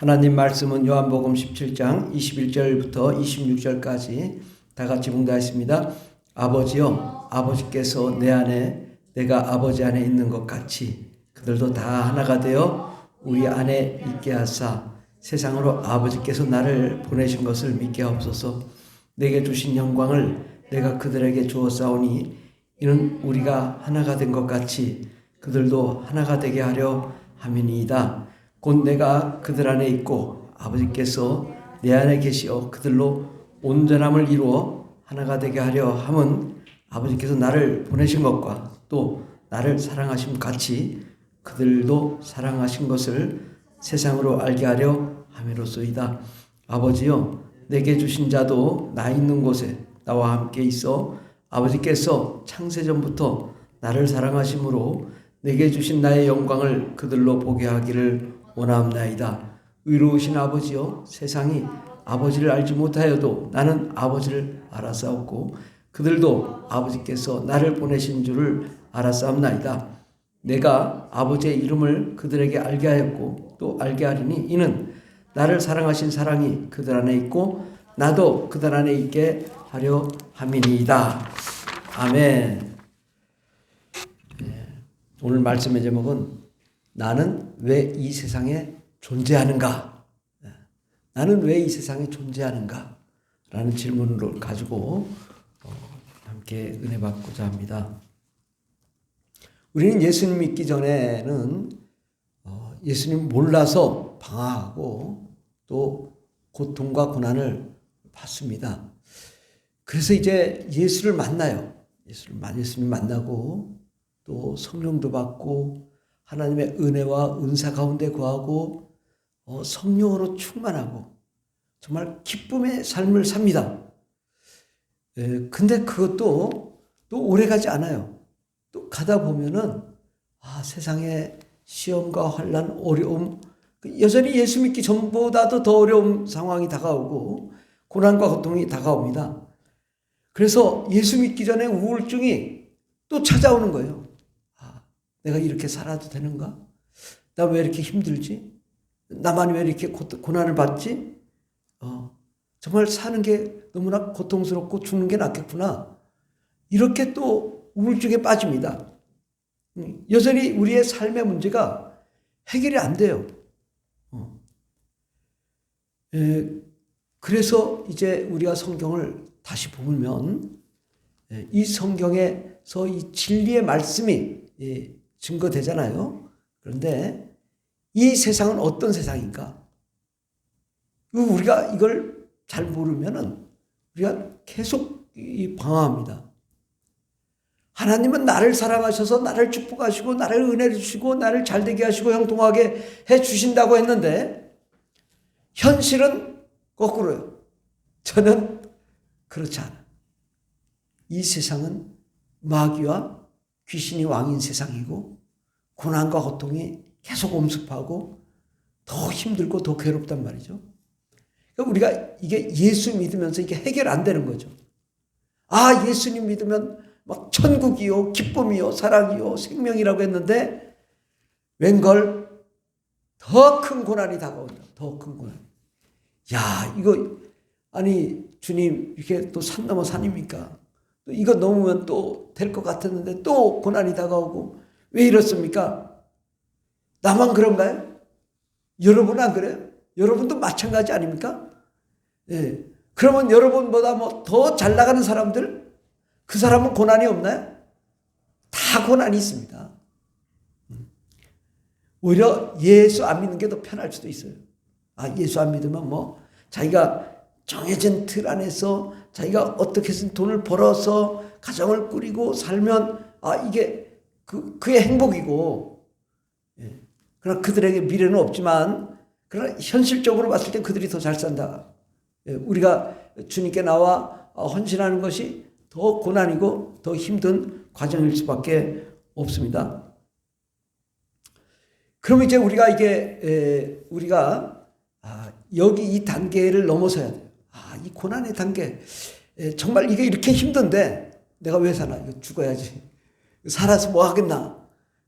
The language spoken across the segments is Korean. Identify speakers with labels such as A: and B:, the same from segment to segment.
A: 하나님 말씀은 요한복음 17장 21절부터 26절까지 다 같이 봉독하겠습니다. 아버지여, 아버지께서 내 안에 내가 아버지 안에 있는 것 같이 그들도 다 하나가 되어 우리 안에 있게 하사 세상으로 아버지께서 나를 보내신 것을 믿게 하옵소서. 내게 주신 영광을 내가 그들에게 주었사오니 이는 우리가 하나가 된 것 같이 그들도 하나가 되게 하려 함이니이다. 곧 내가 그들 안에 있고 아버지께서 내 안에 계시어 그들로 온전함을 이루어 하나가 되게 하려 함은 아버지께서 나를 보내신 것과 또 나를 사랑하심 같이 그들도 사랑하신 것을 세상으로 알게 하려 함이로소이다. 아버지여, 내게 주신 자도 나 있는 곳에 나와 함께 있어 아버지께서 창세전부터 나를 사랑하심으로 내게 주신 나의 영광을 그들로 보게 하기를 원하옵나이다. 의로우신 아버지여, 세상이 아버지를 알지 못하여도 나는 아버지를 알았사옵고 그들도 아버지께서 나를 보내신 줄을 알았사옵나이다. 내가 아버지의 이름을 그들에게 알게 하였고 또 알게 하리니 이는 나를 사랑하신 사랑이 그들 안에 있고 나도 그들 안에 있게 하려 함이니이다. 아멘. 오늘 말씀의 제목은 나는 왜 이 세상에 존재하는가? 나는 왜 이 세상에 존재하는가? 라는 질문을 가지고 함께 은혜 받고자 합니다. 우리는 예수님 믿기 전에는 예수님 몰라서 방황하고 또 고통과 고난을 받습니다. 그래서 이제 예수를 만나요. 예수님 만나고 또 성령도 받고 하나님의 은혜와 은사 가운데 거하고 성령으로 충만하고 정말 기쁨의 삶을 삽니다. 근데 그것도 또 오래가지 않아요. 또 가다 보면은 세상에 시험과 환난, 어려움, 여전히 예수 믿기 전보다도 더 어려운 상황이 다가오고 고난과 고통이 다가옵니다. 그래서 예수 믿기 전에 우울증이 또 찾아오는 거예요. 내가 이렇게 살아도 되는가? 나 왜 이렇게 힘들지? 나만 왜 이렇게 고난을 받지? 정말 사는 게 너무나 고통스럽고 죽는 게 낫겠구나. 이렇게 또 우울증에 빠집니다. 여전히 우리의 삶의 문제가 해결이 안 돼요. 그래서 이제 우리가 성경을 다시 보면 이 성경에서 이 진리의 말씀이 증거되잖아요. 그런데 이 세상은 어떤 세상인가? 우리가 이걸 잘 모르면은 우리가 계속 방황합니다. 하나님은 나를 사랑하셔서 나를 축복하시고 나를 은혜를 주시고 나를 잘되게 하시고 형통하게 해 주신다고 했는데 현실은 거꾸로요. 저는 그렇지 않아요. 이 세상은 마귀와 귀신이 왕인 세상이고 고난과 고통이 계속 엄습하고 더 힘들고 더 괴롭단 말이죠. 그러니까 우리가 이게 예수 믿으면서 이게 해결 안 되는 거죠. 예수님 믿으면 막 천국이요, 기쁨이요, 사랑이요, 생명이라고 했는데 웬걸 더 큰 고난이 다가온다. 더 큰 고난. 이거 주님 이렇게 또 산 넘어 산입니까? 이거 넘으면 또 될 것 같았는데 또 고난이 다가오고 왜 이렇습니까? 나만 그런가요? 여러분 안 그래요? 여러분도 마찬가지 아닙니까? 그러면 여러분보다 더 잘 나가는 사람들, 그 사람은 고난이 없나요? 다 고난이 있습니다. 오히려 예수 안 믿는 게 더 편할 수도 있어요. 예수 안 믿으면 자기가 정해진 틀 안에서 자기가 어떻게든 돈을 벌어서 가정을 꾸리고 살면 이게 그의 행복이고, 그러나 그들에게 미래는 없지만 그러나 현실적으로 봤을 때 그들이 더 잘 산다. 우리가 주님께 나와 헌신하는 것이 더 고난이고 더 힘든 과정일 수밖에 없습니다. 그럼 이제 우리가 여기 이 단계를 넘어서야 돼요. 이 고난의 단계. 정말 이게 이렇게 힘든데 내가 왜 사나? 이거 죽어야지. 살아서 뭐 하겠나?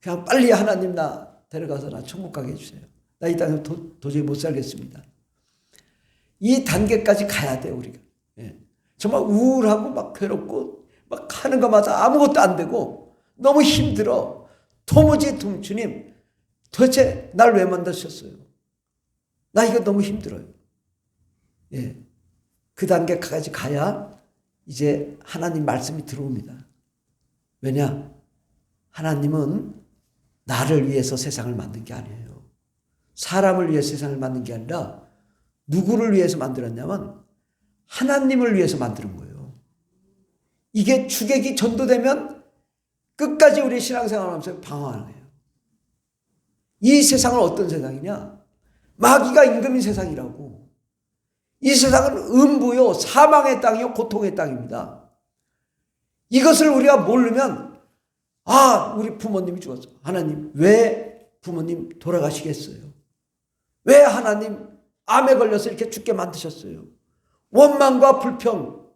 A: 그냥 빨리 하나님 나 데려가서 나 천국 가게 해주세요. 나 이 땅에서 도저히 못 살겠습니다. 이 단계까지 가야 돼요, 우리가. 예. 정말 우울하고 막 괴롭고 막 하는 것마다 아무것도 안 되고 너무 힘들어. 도무지 주님 도대체 날 왜 만드셨어요? 나 이거 너무 힘들어요. 예. 그 단계까지 가야 이제 하나님 말씀이 들어옵니다. 왜냐? 하나님은 나를 위해서 세상을 만든 게 아니에요. 사람을 위해 세상을 만든 게 아니라 누구를 위해서 만들었냐면 하나님을 위해서 만드는 거예요. 이게 주객이 전도되면 끝까지 우리 신앙생활을 하면서 방황하는 거예요. 이 세상은 어떤 세상이냐? 마귀가 임금인 세상이라고. 이 세상은 음부요, 사망의 땅이요, 고통의 땅입니다. 이것을 우리가 모르면 우리 부모님이 죽었어. 하나님 왜 부모님 돌아가시겠어요? 왜 하나님 암에 걸려서 이렇게 죽게 만드셨어요? 원망과 불평.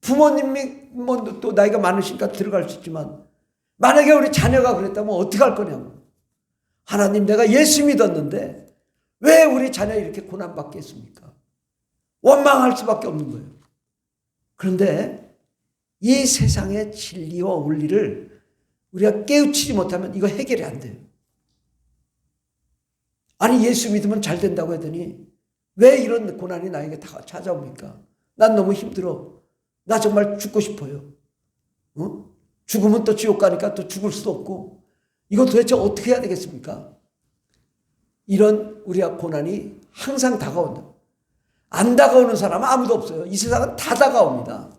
A: 부모님이 또 나이가 많으시니까 들어갈 수 있지만 만약에 우리 자녀가 그랬다면 어떻게 할 거냐고. 하나님 내가 예수 믿었는데 왜 우리 자녀 이렇게 고난받게 했습니까? 원망할 수밖에 없는 거예요. 그런데 이 세상의 진리와 원리를 우리가 깨우치지 못하면 이거 해결이 안 돼요. 아니 예수 믿으면 잘 된다고 하더니 왜 이런 고난이 나에게 다 찾아옵니까? 난 너무 힘들어. 나 정말 죽고 싶어요. 죽으면 또 지옥 가니까 또 죽을 수도 없고 이거 도대체 어떻게 해야 되겠습니까? 이런 우리가 고난이 항상 다가온다. 안 다가오는 사람은 아무도 없어요. 이 세상은 다 다가옵니다.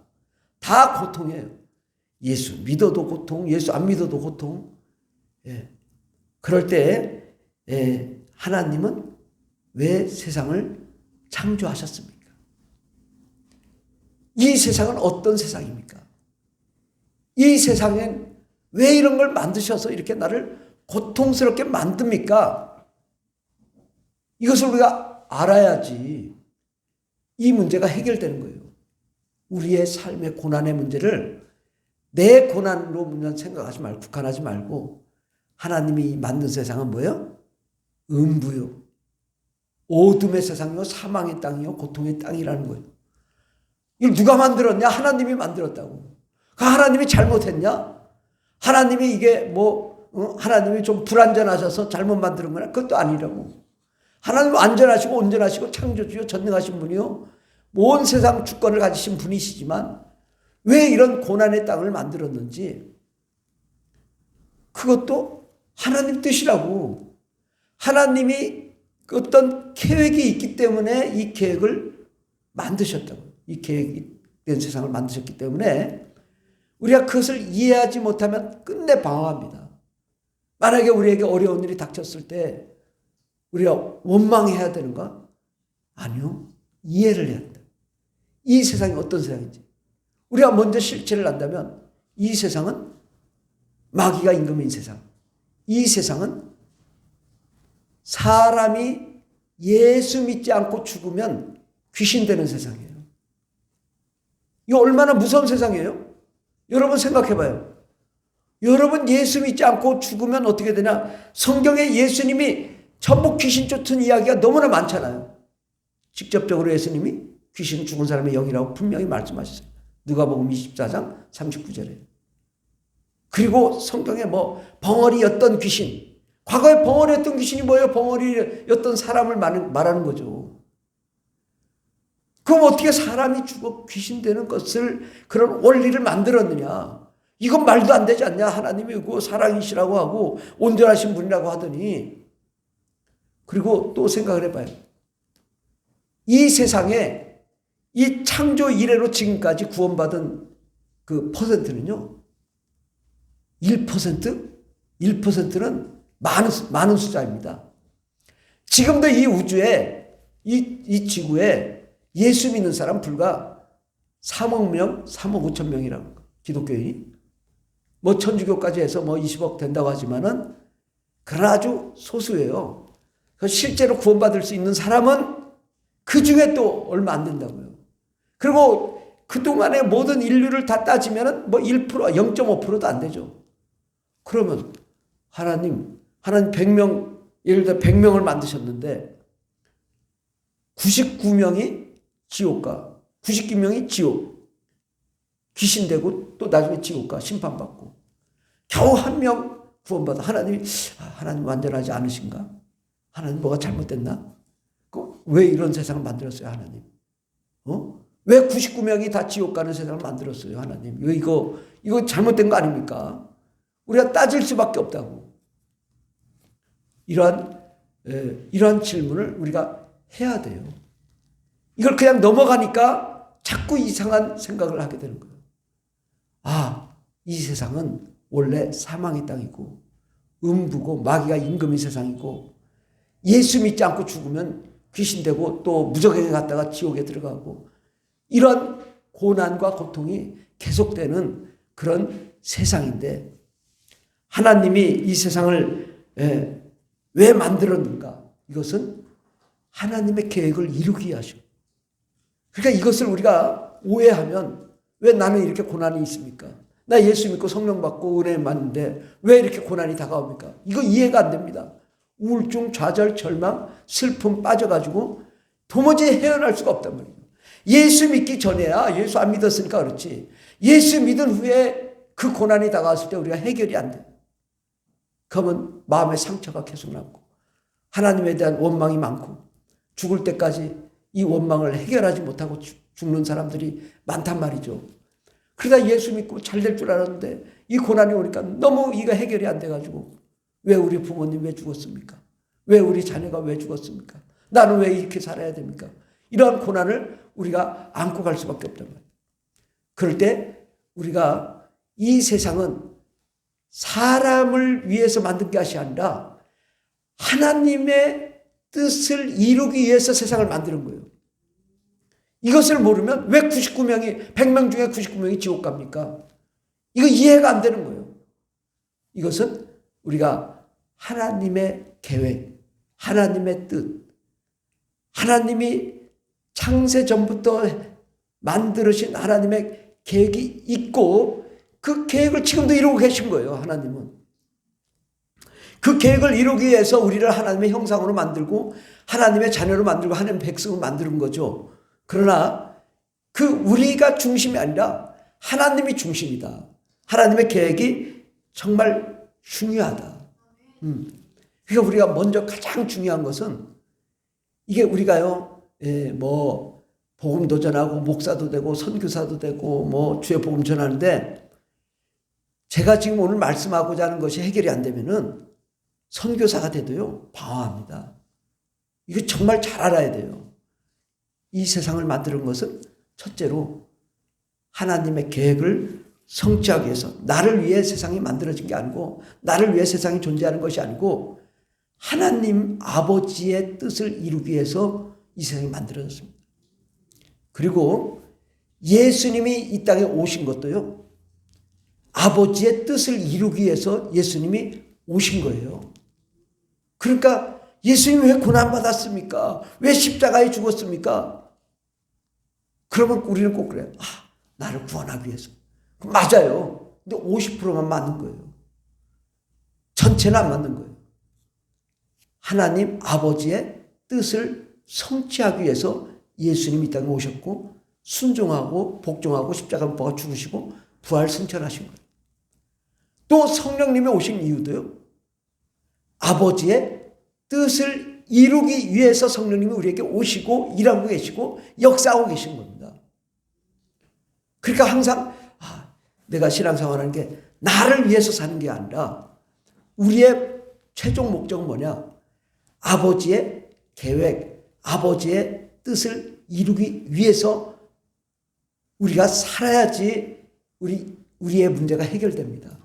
A: 다 고통이에요. 예수 믿어도 고통, 예수 안 믿어도 고통. 예. 그럴 때 하나님은 왜 세상을 창조하셨습니까? 이 세상은 어떤 세상입니까? 이 세상엔 왜 이런 걸 만드셔서 이렇게 나를 고통스럽게 만듭니까? 이것을 우리가 알아야지 이 문제가 해결되는 거예요. 우리의 삶의 고난의 문제를 내 고난으로 생각하지 말고 국한하지 말고 하나님이 만든 세상은 뭐예요? 음부요. 어둠의 세상이요. 사망의 땅이요. 고통의 땅이라는 거예요. 이걸 누가 만들었냐? 하나님이 만들었다고. 그 하나님이 잘못했냐? 하나님이 이게 하나님이 좀 불완전하셔서 잘못 만드는 거냐? 그것도 아니라고. 하나님 완전하시고 온전하시고 창조주요 전능하신 분이요. 온 세상 주권을 가지신 분이시지만 왜 이런 고난의 땅을 만들었는지 그것도 하나님 뜻이라고. 하나님이 어떤 계획이 있기 때문에 이 계획을 만드셨다고. 이 계획이 된 세상을 만드셨기 때문에 우리가 그것을 이해하지 못하면 끝내 방황합니다. 만약에 우리에게 어려운 일이 닥쳤을 때 우리가 원망해야 되는가? 아니요. 이해를 해야 한다. 이 세상이 어떤 세상인지. 우리가 먼저 실체를 안다면 이 세상은 마귀가 임금인 세상. 이 세상은 사람이 예수 믿지 않고 죽으면 귀신 되는 세상이에요. 이거 얼마나 무서운 세상이에요? 여러분 생각해봐요. 여러분 예수 믿지 않고 죽으면 어떻게 되냐? 성경에 예수님이 전부 귀신 쫓은 이야기가 너무나 많잖아요. 직접적으로 예수님이 귀신 죽은 사람의 영이라고 분명히 말씀하셨어요. 누가복음 24장 39절에. 그리고 성경에 벙어리였던 귀신. 과거에 벙어리였던 귀신이 뭐예요? 벙어리였던 사람을 말하는 거죠. 그럼 어떻게 사람이 죽어 귀신 되는 것을 그런 원리를 만들었느냐? 이건 말도 안 되지 않냐? 하나님이 그 사랑이시라고 하고 온전하신 분이라고 하더니. 그리고 또 생각을 해봐요. 이 세상에 이 창조 이래로 지금까지 구원받은 그 퍼센트는요. 1%? 1%는 많은 숫자입니다. 지금도 이 우주에 이 지구에 예수 믿는 사람 불과 3억 명, 3억 5천 명이라고 기독교인이. 천주교까지 해서 20억 된다고 하지만은 그러나 아주 소수예요. 실제로 구원받을 수 있는 사람은 그 중에 또 얼마 안 된다고요. 그리고 그동안의 모든 인류를 다 따지면은 1%, 0.5%도 안 되죠. 그러면 하나님 100명 예를 들어 100명을 만드셨는데 99명이 지옥가, 99명이 지옥, 귀신되고 또 나중에 지옥가 심판받고 겨우 한 명 구원받아. 하나님 완전하지 않으신가? 하나님 뭐가 잘못됐나? 왜 이런 세상을 만들었어요, 하나님? 왜 99명이 다 지옥 가는 세상을 만들었어요, 하나님? 왜 이거 잘못된 거 아닙니까? 우리가 따질 수밖에 없다고. 이러한 질문을 우리가 해야 돼요. 이걸 그냥 넘어가니까 자꾸 이상한 생각을 하게 되는 거예요. 이 세상은 원래 사망의 땅이고 음부고 마귀가 임금인 세상이고 예수 믿지 않고 죽으면 귀신되고 또 무적행에 갔다가 지옥에 들어가고 이런 고난과 고통이 계속되는 그런 세상인데 하나님이 이 세상을 왜 만들었는가? 이것은 하나님의 계획을 이루기 위하죠. 그러니까 이것을 우리가 오해하면 왜 나는 이렇게 고난이 있습니까? 나 예수 믿고 성령 받고 은혜 받는데 왜 이렇게 고난이 다가옵니까? 이거 이해가 안 됩니다. 우울증, 좌절, 절망, 슬픔 빠져가지고 도무지 헤어날 수가 없단 말이에요. 예수 믿기 전에야 예수 안 믿었으니까 그렇지. 예수 믿은 후에 그 고난이 다가왔을 때 우리가 해결이 안 돼요. 그러면 마음의 상처가 계속 남고 하나님에 대한 원망이 많고 죽을 때까지 이 원망을 해결하지 못하고 죽는 사람들이 많단 말이죠. 그러다 예수 믿고 잘 될 줄 알았는데 이 고난이 오니까 너무 이거 해결이 안 돼가지고 왜 우리 부모님 왜 죽었습니까? 왜 우리 자녀가 왜 죽었습니까? 나는 왜 이렇게 살아야 됩니까? 이러한 고난을 우리가 안고 갈 수밖에 없단 말이에요. 그럴 때 우리가 이 세상은 사람을 위해서 만든 것이 아니라 하나님의 뜻을 이루기 위해서 세상을 만드는 거예요. 이것을 모르면 왜 100명 중에 99명이 지옥 갑니까? 이거 이해가 안 되는 거예요. 이것은 우리가 하나님의 계획, 하나님의 뜻, 하나님이 창세 전부터 만들으신 하나님의 계획이 있고 그 계획을 지금도 이루고 계신 거예요, 하나님은. 그 계획을 이루기 위해서 우리를 하나님의 형상으로 만들고 하나님의 자녀로 만들고 하나님의 백성으로 만드는 거죠. 그러나 그 우리가 중심이 아니라 하나님이 중심이다. 하나님의 계획이 정말 중요하다. 그러니까 우리가 먼저 가장 중요한 것은 이게 우리가요, 복음도 전하고 목사도 되고 선교사도 되고 주의 복음 전하는데 제가 지금 오늘 말씀하고자 하는 것이 해결이 안 되면은 선교사가 돼도요, 방황합니다. 이거 정말 잘 알아야 돼요. 이 세상을 만드는 것은 첫째로 하나님의 계획을 성취하기 위해서 나를 위해 세상이 만들어진 게 아니고 나를 위해 세상이 존재하는 것이 아니고 하나님 아버지의 뜻을 이루기 위해서 이 세상이 만들어졌습니다. 그리고 예수님이 이 땅에 오신 것도요, 아버지의 뜻을 이루기 위해서 예수님이 오신 거예요. 그러니까 예수님이 왜 고난받았습니까? 왜 십자가에 죽었습니까? 그러면 우리는 꼭 그래요. 나를 구원하기 위해서. 맞아요. 근데 50%만 맞는 거예요. 전체는 안 맞는 거예요. 하나님 아버지의 뜻을 성취하기 위해서 예수님이 이 땅에 오셨고 순종하고 복종하고 십자가 못 박아 죽으시고 부활 승천하신 거예요. 또 성령님이 오신 이유도요, 아버지의 뜻을 이루기 위해서 성령님이 우리에게 오시고 일하고 계시고 역사하고 계신 겁니다. 그러니까 항상 내가 신앙생활하는 게 나를 위해서 사는 게 아니라 우리의 최종 목적은 뭐냐? 아버지의 계획, 아버지의 뜻을 이루기 위해서 우리가 살아야지 우리의 문제가 해결됩니다.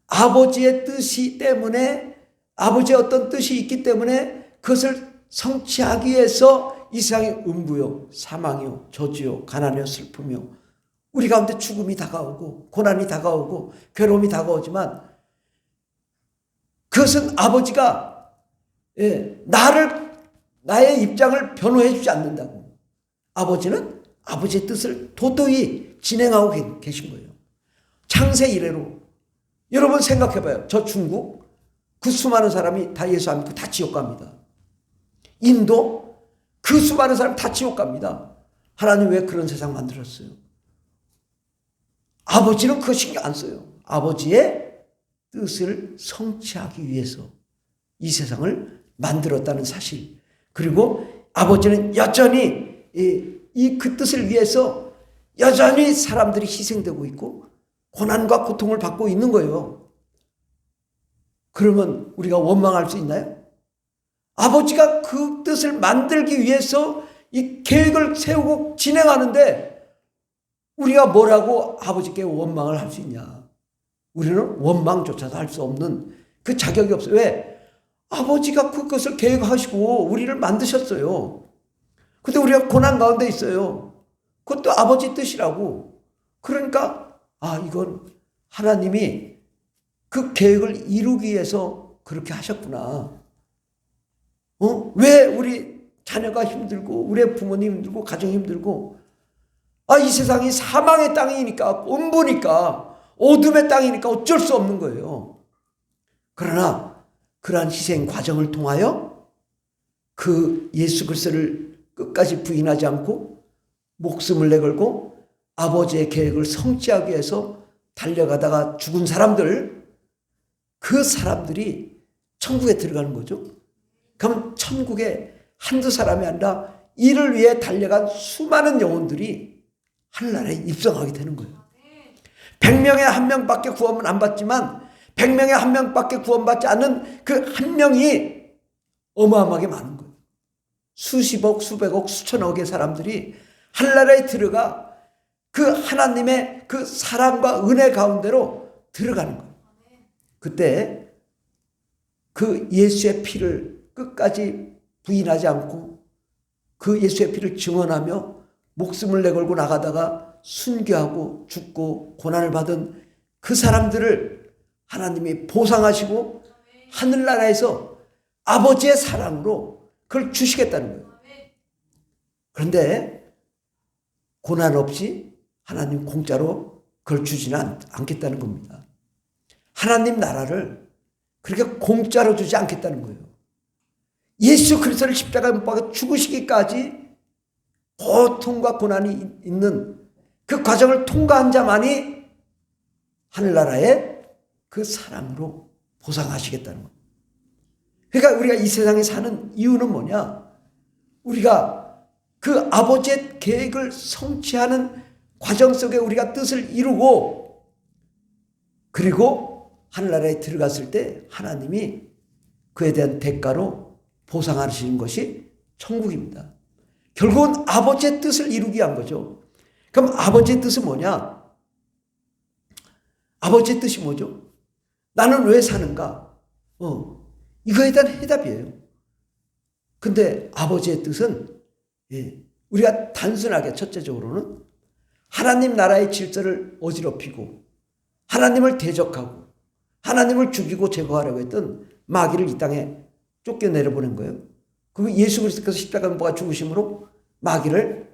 A: 아버지의 뜻이 때문에 아버지의 어떤 뜻이 있기 때문에 그것을 성취하기 위해서 이 세상의 음부요, 사망이요, 저주요, 가난이요, 슬픔이요, 우리 가운데 죽음이 다가오고 고난이 다가오고 괴로움이 다가오지만 그것은 아버지가 나의 입장을 변호해 주지 않는다고. 아버지는 아버지의 뜻을 도토히 진행하고 계신 거예요. 창세 이래로. 여러분 생각해봐요. 저 중국 그 수많은 사람이 다 예수 안 믿고 다 지옥 갑니다. 인도 그 수많은 사람이 다 지옥 갑니다. 하나님 왜 그런 세상 만들었어요? 아버지는 그거 신경 안 써요. 아버지의 뜻을 성취하기 위해서 이 세상을 만들었다는 사실. 그리고 아버지는 여전히 그 뜻을 위해서 여전히 사람들이 희생되고 있고 고난과 고통을 받고 있는 거예요. 그러면 우리가 원망할 수 있나요? 아버지가 그 뜻을 만들기 위해서 이 계획을 세우고 진행하는데 우리가 뭐라고 아버지께 원망을 할 수 있냐? 우리는 원망조차도 할 수 없는 그 자격이 없어요. 왜? 아버지가 그것을 계획하시고 우리를 만드셨어요. 근데 우리가 고난 가운데 있어요. 그것도 아버지 뜻이라고. 그러니까 이건 하나님이 그 계획을 이루기 위해서 그렇게 하셨구나. 왜 우리 자녀가 힘들고 우리 부모님 힘들고 가정이 힘들고 이 세상이 사망의 땅이니까 음부니까 어둠의 땅이니까 어쩔 수 없는 거예요. 그러나 그러한 희생 과정을 통하여 그 예수 그리스도를 끝까지 부인하지 않고 목숨을 내걸고 아버지의 계획을 성취하기 위해서 달려가다가 죽은 사람들, 그 사람들이 천국에 들어가는 거죠. 그럼 천국에 한두 사람이 아니라 이를 위해 달려간 수많은 영혼들이 하늘나라에 입성하게 되는 거예요. 100명에 한 명밖에 구원은 안 받지만 100명에 한 명밖에 구원받지 않은 그 한 명이 어마어마하게 많은 거예요. 수십억, 수백억, 수천억의 사람들이 하늘나라에 들어가 그 하나님의 그 사랑과 은혜 가운데로 들어가는 거예요. 그때 그 예수의 피를 끝까지 부인하지 않고 그 예수의 피를 증언하며 목숨을 내걸고 나가다가 순교하고 죽고 고난을 받은 그 사람들을 하나님이 보상하시고 하늘나라에서 아버지의 사랑으로 그걸 주시겠다는 거예요. 그런데 고난 없이 하나님 공짜로 그걸 주지는 않겠다는 겁니다. 하나님 나라를 그렇게 공짜로 주지 않겠다는 거예요. 예수 그리스도를 십자가에 못 박아 죽으시기까지 고통과 고난이 있는 그 과정을 통과한 자만이 하늘나라의 그 사랑으로 보상하시겠다는 거예요. 그러니까 우리가 이 세상에 사는 이유는 뭐냐? 우리가 그 아버지의 계획을 성취하는 과정 속에 우리가 뜻을 이루고 그리고 하늘나라에 들어갔을 때 하나님이 그에 대한 대가로 보상하시는 것이 천국입니다. 결국은 아버지의 뜻을 이루기 위한 거죠. 그럼 아버지의 뜻은 뭐냐? 아버지의 뜻이 뭐죠? 나는 왜 사는가? 이거에 대한 해답이에요. 근데 아버지의 뜻은 우리가 단순하게 첫째적으로는 하나님 나라의 질서를 어지럽히고 하나님을 대적하고 하나님을 죽이고 제거하려고 했던 마귀를 이 땅에 쫓겨내려보낸 거예요. 그 예수 그리스도께서 십자가에 못 박아 죽으심으로 마귀를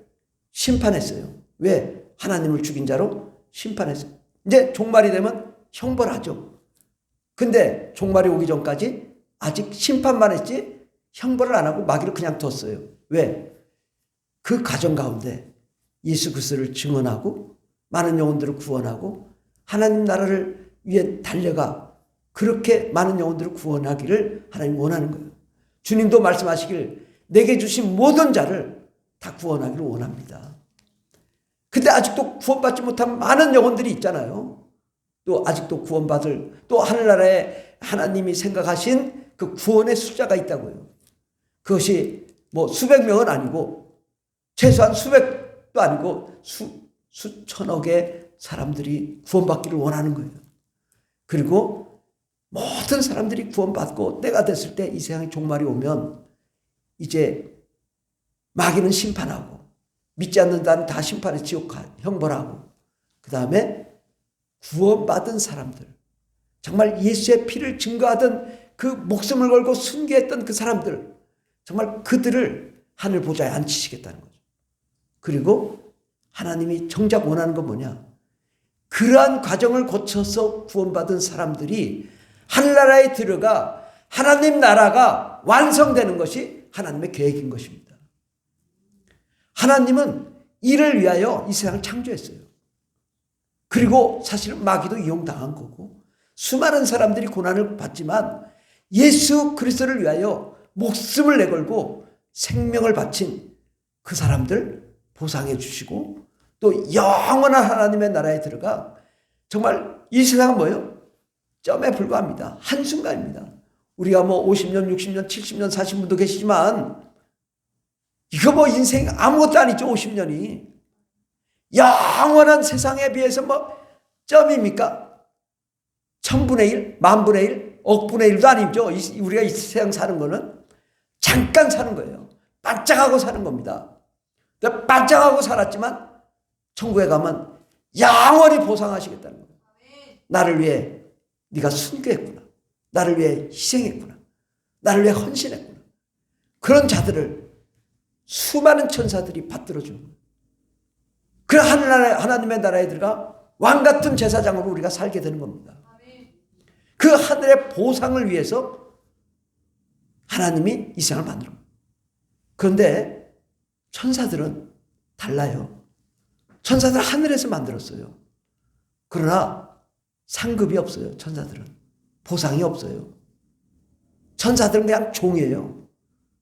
A: 심판했어요. 왜? 하나님을 죽인 자로 심판했어요. 이제 종말이 되면 형벌하죠. 근데 종말이 오기 전까지 아직 심판만 했지 형벌을 안 하고 마귀를 그냥 뒀어요. 왜? 그 과정 가운데 예수 그리스도를 증언하고 많은 영혼들을 구원하고 하나님 나라를 위해 달려가 그렇게 많은 영혼들을 구원하기를 하나님 원하는 거예요. 주님도 말씀하시길 내게 주신 모든 자를 다 구원하기를 원합니다. 근데 아직도 구원받지 못한 많은 영혼들이 있잖아요. 또 아직도 구원받을 또 하늘나라에 하나님이 생각하신 그 구원의 숫자가 있다고요. 그것이 뭐 수백 명은 아니고 최소한 수백도 아니고 수천억의 사람들이 구원받기를 원하는 거예요. 그리고 모든 사람들이 구원받고 때가 됐을 때 이 세상의 종말이 오면 이제 마귀는 심판하고 믿지 않는 자는 다 심판의 지옥 형벌하고 그 다음에 구원받은 사람들 정말 예수의 피를 증거하던 그 목숨을 걸고 순교했던 그 사람들 정말 그들을 하늘 보좌에 앉히시겠다는 거죠. 그리고 하나님이 정작 원하는 건 뭐냐? 그러한 과정을 거쳐서 구원받은 사람들이 하늘나라에 들어가 하나님 나라가 완성되는 것이 하나님의 계획인 것입니다. 하나님은 이를 위하여 이 세상을 창조했어요. 그리고 사실은 마귀도 이용당한 거고 수많은 사람들이 고난을 받지만 예수 그리스도를 위하여 목숨을 내걸고 생명을 바친 그 사람들 보상해 주시고 또 영원한 하나님의 나라에 들어가 정말 이 세상은 뭐예요? 점에 불과합니다. 한순간입니다. 우리가 뭐 50년, 60년, 70년 사신 분도 계시지만 이거 뭐 인생 아무것도 아니죠. 50년이. 영원한 세상에 비해서 뭐 점입니까? 1000분의 1, 10,000분의 1, 억분의 1도 아니죠. 우리가 이 세상 사는 거는 잠깐 사는 거예요. 반짝하고 사는 겁니다. 반짝하고 살았지만 천국에 가면 영원히 보상하시겠다는 거예요. 나를 위해 네가 순교했구나. 나를 위해 희생했구나. 나를 위해 헌신했구나. 그런 자들을 수많은 천사들이 받들어 주는 거예요. 그 하나님의 나라에 들어가 왕같은 제사장으로 우리가 살게 되는 겁니다. 그 하늘의 보상을 위해서 하나님이 이 세상을 만들어. 그런데 천사들은 달라요. 천사들은 하늘에서 만들었어요. 그러나 상급이 없어요. 천사들은. 보상이 없어요. 천사들은 그냥 종이에요.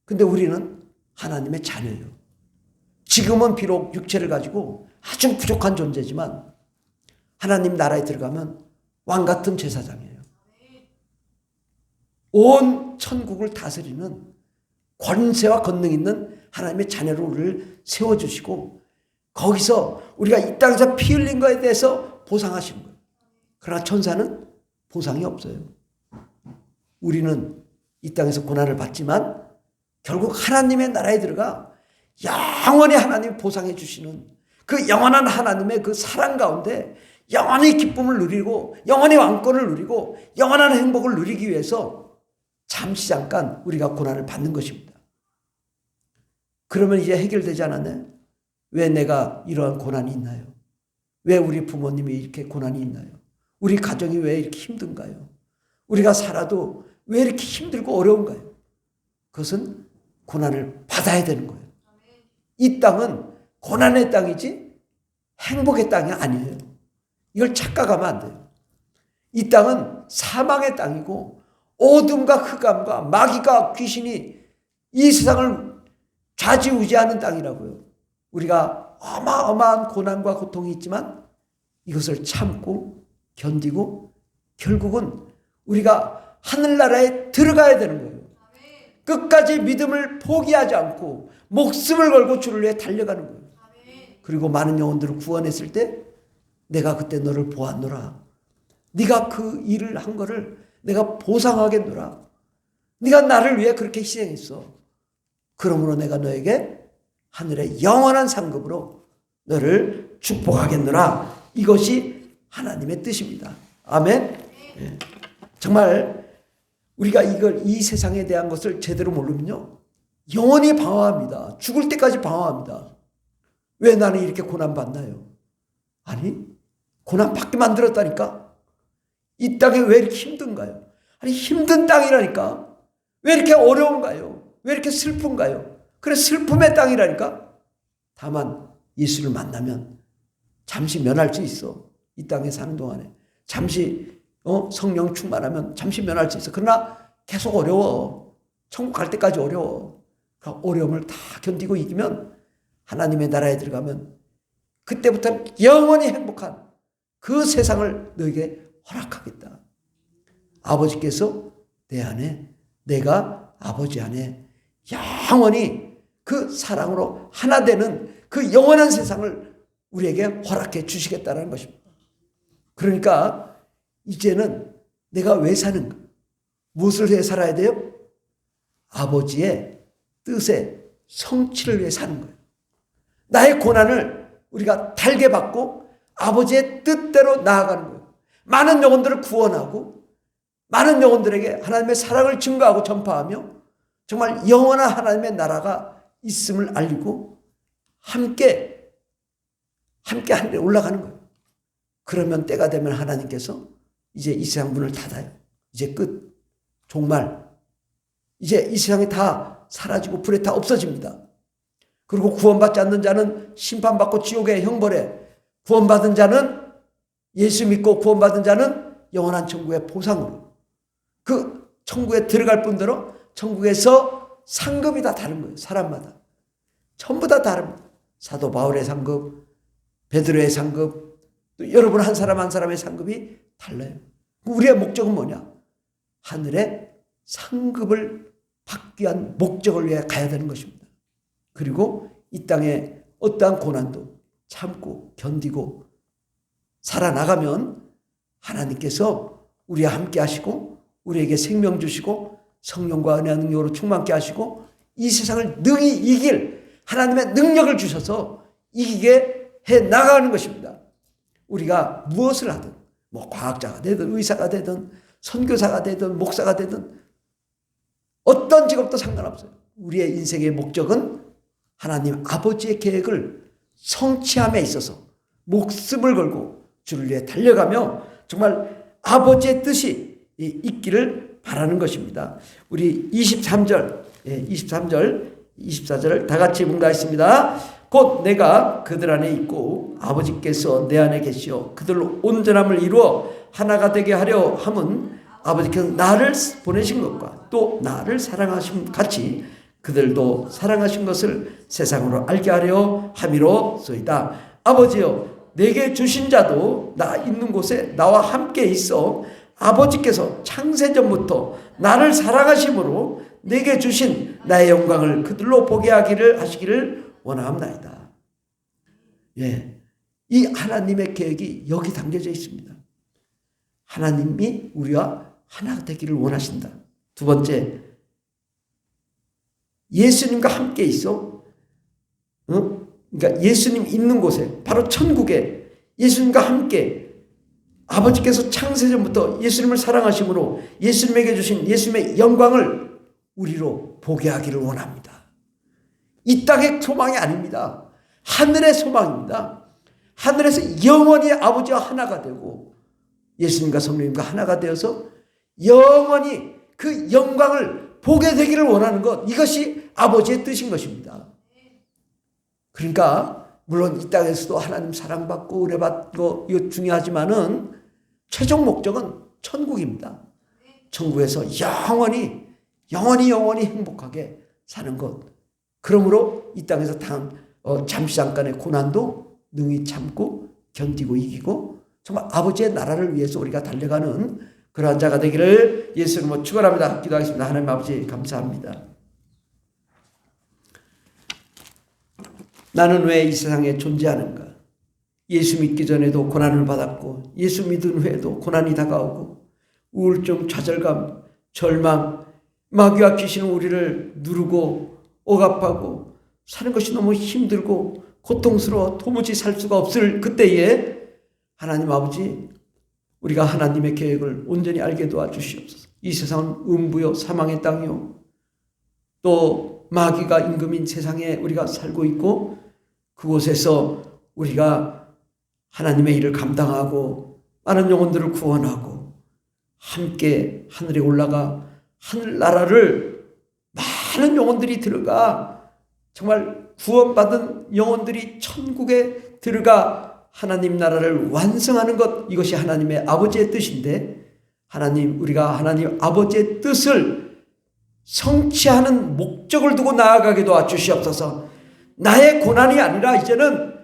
A: 근데 우리는 하나님의 자녀예요. 지금은 비록 육체를 가지고 아주 부족한 존재지만 하나님 나라에 들어가면 왕같은 제사장이에요. 온 천국을 다스리는 권세와 권능 있는 하나님의 자녀로 우리를 세워주시고 거기서 우리가 이 땅에서 피 흘린 것에 대해서 보상하시는 거예요. 그러나 천사는 보상이 없어요. 우리는 이 땅에서 고난을 받지만 결국 하나님의 나라에 들어가 영원히 하나님이 보상해 주시는 그 영원한 하나님의 그 사랑 가운데 영원히 기쁨을 누리고 영원히 왕권을 누리고 영원한 행복을 누리기 위해서 잠시 잠깐 우리가 고난을 받는 것입니다. 그러면 이제 해결되지 않았나요? 왜 내가 이러한 고난이 있나요? 왜 우리 부모님이 이렇게 고난이 있나요? 우리 가정이 왜 이렇게 힘든가요? 우리가 살아도 왜 이렇게 힘들고 어려운가요? 그것은 고난을 받아야 되는 거예요. 이 땅은 고난의 땅이지 행복의 땅이 아니에요. 이걸 착각하면 안 돼요. 이 땅은 사망의 땅이고 어둠과 흑암과 마귀가 귀신이 이 세상을 좌지우지하는 땅이라고요. 우리가 어마어마한 고난과 고통이 있지만 이것을 참고 견디고 결국은 우리가 하늘나라에 들어가야 되는 거예요. 끝까지 믿음을 포기하지 않고 목숨을 걸고 주를 위해 달려가는 거예요. 그리고 많은 영혼들을 구원했을 때 내가 그때 너를 보았노라. 네가 그 일을 한 거를 내가 보상하겠노라. 네가 나를 위해 그렇게 희생했어. 그러므로 내가 너에게 하늘의 영원한 상급으로 너를 축복하겠노라. 이것이 하나님의 뜻입니다. 아멘. 예. 정말 우리가 이 세상에 대한 것을 제대로 모르면요 영원히 방황합니다. 죽을 때까지 방황합니다. 왜 나는 이렇게 고난받나요? 아니 고난 받게 만들었다니까. 이 땅에 왜 이렇게 힘든가요? 아니 힘든 땅이라니까. 왜 이렇게 어려운가요? 왜 이렇게 슬픈가요? 그래 슬픔의 땅이라니까. 다만 예수를 만나면 잠시 면할 수 있어. 이 땅에 사는 동안에 잠시 성령 충만하면 잠시 면할 수 있어. 그러나 계속 어려워. 천국 갈 때까지 어려워. 그 어려움을 다 견디고 이기면 하나님의 나라에 들어가면 그때부터는 영원히 행복한 그 세상을 너에게 허락하겠다. 아버지께서 내 안에, 내가 아버지 안에 영원히 그 사랑으로 하나 되는 그 영원한 세상을 우리에게 허락해 주시겠다는 것입니다. 그러니까 이제는 내가 왜 사는가? 무엇을 위해 살아야 돼요? 아버지의 뜻의 성취를 위해 사는 거예요. 나의 고난을 우리가 달게 받고 아버지의 뜻대로 나아가는 거예요. 많은 영혼들을 구원하고 많은 영혼들에게 하나님의 사랑을 증거하고 전파하며 정말 영원한 하나님의 나라가 있음을 알리고 함께 하늘에 올라가는 거예요. 그러면 때가 되면 하나님께서 이제 이 세상 문을 닫아요. 이제 끝. 종말. 이제 이 세상에 다 사라지고 불에 다 없어집니다. 그리고 구원받지 않는 자는 심판받고 지옥의 형벌에, 구원받은 자는, 예수 믿고 구원받은 자는 영원한 천국의 보상으로, 그 천국에 들어갈 뿐더러 천국에서 상급이 다 다른 거예요. 사람마다 전부 다 다릅니다. 사도 바울의 상급, 베드로의 상급, 또 여러분 한 사람 한 사람의 상급이 달라요. 우리의 목적은 뭐냐? 하늘의 상급을 받기 위한 목적을 위해 가야 되는 것입니다. 그리고 이 땅에 어떠한 고난도 참고 견디고 살아나가면 하나님께서 우리와 함께 하시고 우리에게 생명 주시고 성령과 은혜와 능력으로 충만케 하시고 이 세상을 능히 이길 하나님의 능력을 주셔서 이기게 해 나가는 것입니다. 우리가 무엇을 하든 뭐 과학자가 되든 의사가 되든 선교사가 되든 목사가 되든 어떤 직업도 상관없어요. 우리의 인생의 목적은 하나님 아버지의 계획을 성취함에 있어서 목숨을 걸고 주를 위해 달려가며 정말 아버지의 뜻이 있기를 바라는 것입니다. 우리 23절, 24절 다 같이 문가했습니다. 곧 내가 그들 안에 있고 아버지께서 내 안에 계시어 그들로 온전함을 이루어 하나가 되게 하려 함은 아버지께서 나를 보내신 것과 또 나를 사랑하신 같이 그들도 사랑하신 것을 세상으로 알게 하려 함이로소이다. 아버지여, 내게 주신 자도 나 있는 곳에 나와 함께 있어 아버지께서 창세전부터 나를 사랑하심으로 내게 주신 나의 영광을 그들로 보게 하시기를 원하옵나이다. 예, 이 하나님의 계획이 여기 담겨져 있습니다. 하나님이 우리와 하나가 되기를 원하신다. 두 번째, 예수님과 함께 있어. 그러니까 예수님 있는 곳에, 바로 천국에 예수님과 함께 아버지께서 창세전부터 예수님을 사랑하심으로 예수님에게 주신 예수님의 영광을 우리로 보게 하기를 원합니다. 이 땅의 소망이 아닙니다. 하늘의 소망입니다. 하늘에서 영원히 아버지와 하나가 되고 예수님과 성령님과 하나가 되어서 영원히 그 영광을 보게 되기를 원하는 것, 이것이 아버지의 뜻인 것입니다. 그러니까 물론 이 땅에서도 하나님 사랑받고 은혜받고 이거 중요하지만은 최종 목적은 천국입니다. 천국에서 영원히 행복하게 사는 것. 그러므로 이 땅에서 잠시 잠깐의 고난도 능히 참고 견디고 이기고 정말 아버지의 나라를 위해서 우리가 달려가는 그러한 자가 되기를 예수님으로 축원합니다. 기도하겠습니다. 하나님 아버지 감사합니다. 나는 왜 이 세상에 존재하는가? 예수 믿기 전에도 고난을 받았고 예수 믿은 후에도 고난이 다가오고 우울증, 좌절감, 절망, 마귀와 귀신은 우리를 누르고 억압하고 사는 것이 너무 힘들고 고통스러워 도무지 살 수가 없을 그때에 하나님 아버지, 우리가 하나님의 계획을 온전히 알게 도와주시옵소서. 이 세상은 음부요 사망의 땅이요 또 마귀가 임금인 세상에 우리가 살고 있고 그곳에서 우리가 하나님의 일을 감당하고 많은 영혼들을 구원하고 함께 하늘에 올라가 하늘나라를 많은 영혼들이 들어가 정말 구원받은 영혼들이 천국에 들어가 하나님 나라를 완성하는 것, 이것이 하나님의 아버지의 뜻인데 하나님, 우리가 하나님 아버지의 뜻을 성취하는 목적을 두고 나아가게 도와주시옵소서. 나의 고난이 아니라 이제는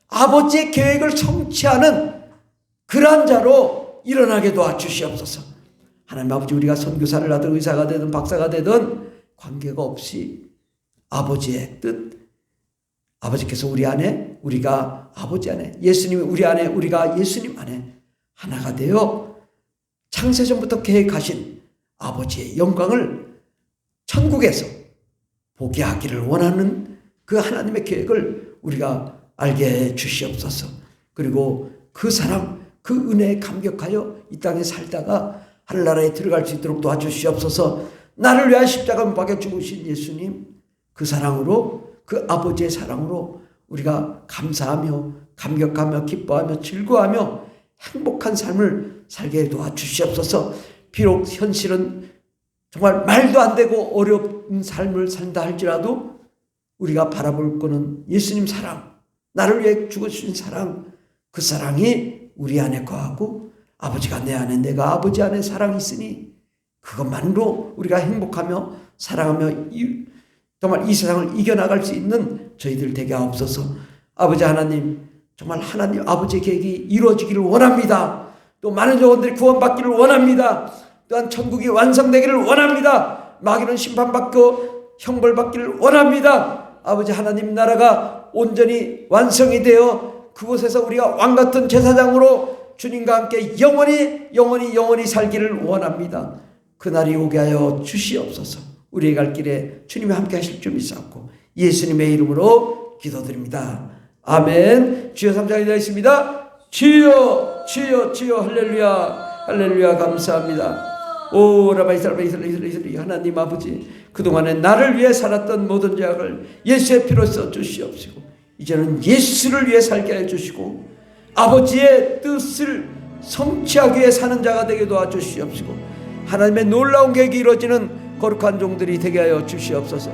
A: 아버지의 계획을 성취하는 그러한 자로 일어나게 도와주시옵소서. 하나님 아버지, 우리가 선교사를 하든 의사가 되든 박사가 되든 관계가 없이 아버지의 뜻, 아버지께서 우리 안에, 우리가 아버지 안에, 예수님이 우리 안에, 우리가 예수님 안에 하나가 되어 창세전부터 계획하신 아버지의 영광을 천국에서 보게 하기를 원하는 그 하나님의 계획을 우리가 알게 해 주시옵소서. 그리고 그 사랑, 그 은혜에 감격하여 이 땅에 살다가 하늘나라에 들어갈 수 있도록 도와주시옵소서. 나를 위하여 십자가 박혀 죽으신 예수님, 그 사랑으로, 그 아버지의 사랑으로 우리가 감사하며 감격하며 기뻐하며 즐거워하며 행복한 삶을 살게 도와주시옵소서. 비록 현실은 정말 말도 안 되고 어려운 삶을 산다 할지라도 우리가 바라볼 거는 예수님 사랑, 나를 위해 죽어주신 사랑, 그 사랑이 우리 안에 거하고 아버지가 내 안에, 내가 아버지 안에 사랑이 있으니 그것만으로 우리가 행복하며 사랑하며 정말 이 세상을 이겨나갈 수 있는 저희들 되게 하옵소서. 아버지 하나님, 정말 하나님 아버지의 계획이 이루어지기를 원합니다. 또 많은 영혼들이 구원받기를 원합니다. 또한 천국이 완성되기를 원합니다. 마귀는 심판받고 형벌받기를 원합니다. 아버지 하나님 나라가 온전히 완성이 되어 그곳에서 우리가 왕같은 제사장으로 주님과 함께 영원히 살기를 원합니다. 그날이 오게 하여 주시옵소서. 우리의 갈 길에 주님이 함께 하실 줄 믿사옵고 예수님의 이름으로 기도드립니다. 아멘. 주여 3장이 되어 있습니다. 주여 주여 주여 할렐루야 할렐루야 감사합니다. 오 라바이살바이살바이살바이 하나님 아버지, 그동안에 나를 위해 살았던 모든 죄악을 예수의 피로 써 주시옵시고 이제는 예수를 위해 살게 해 주시고 아버지의 뜻을 성취하기 위해 사는 자가 되게 도와주시옵시고 하나님의 놀라운 계획이 이루어지는 거룩한 종들이 되게 하여 주시옵소서.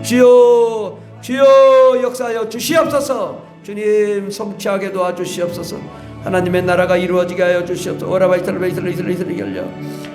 A: 주여 주여 역사하여 주시옵소서. 주님 성취하게 도와주시옵소서. 하나님의 나라가 이루어지게 하여 주시옵소서. 오라바이살바이살바이살바이 열려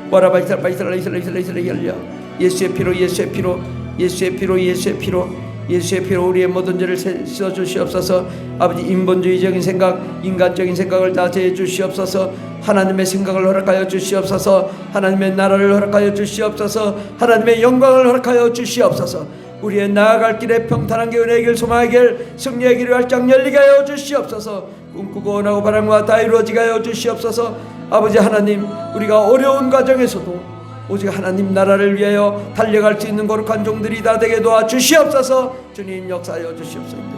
A: 오라바이살바이살바이살바이 열려 예수의 피로 예수의 피로 예수의 피로 예수의 피로 예수의 피로 우리의 모든 죄를 씻어 주시옵소서. 아버지 인본주의적인 생각, 인간적인 생각을 다 제해 주시옵소서. 하나님의 생각을 허락하여 주시옵소서. 하나님의 나라를 허락하여 주시옵소서. 하나님의 영광을 허락하여 주시옵소서. 우리의 나아갈 길에 평탄한 길, 은혜의 길, 소망의 길, 승리의 길을 활짝 열리게 하여 주시옵소서. 꿈꾸고 원하고 바람과 다 이루어지게 하여 주시옵소서. 아버지 하나님, 우리가 어려운 과정에서도 오직 하나님 나라를 위하여 달려갈 수 있는 거룩한 종들이 다 되게 도와주시옵소서. 주님 역사하여 주시옵소서.